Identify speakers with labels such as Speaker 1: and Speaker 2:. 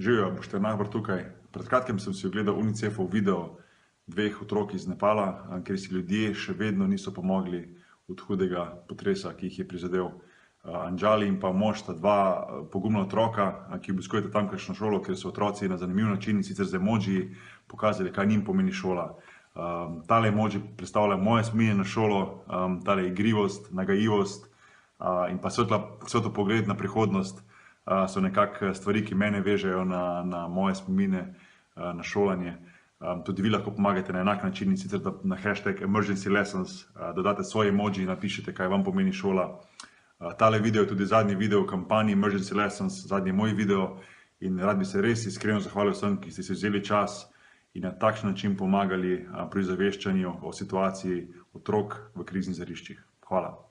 Speaker 1: Živijo, Boštjan Nahbar tukaj. Pred kratkim sem si ogledal UNICEF-ov video dveh otrok iz Nepala, kjer si ljudje še vedno niso pomogli od hudega potresa, ki jih je prizadel. Anjali in pa mož sta dva pogumna otroka, ki obiskujeta tamkajšnjo šolo, kjer so otroci na zanimiv način, sicer z emodžiji, pokazali, kaj njim pomeni šola. Tale emodži predstavlja moje spominje na šolo, tale igrivost, nagajivost in pa svetlo pogled na prihodnost so nekako stvari, ki mene vežejo na moje spomine, na šolanje. Tudi vi lahko pomagate na enak način, in sicer da na hashtag emergency lessons dodate svoj emoji in napišete, kaj vam pomeni šola. Tale video je tudi zadnji video v kampanji Emergency Lessons, zadnji moj video, in rad bi se res iskreno zahvalil vsem, ki ste si vzeli čas in na takšen način pomagali pri ozaveščanju o situaciji otrok v kriznih žariščih. Hvala.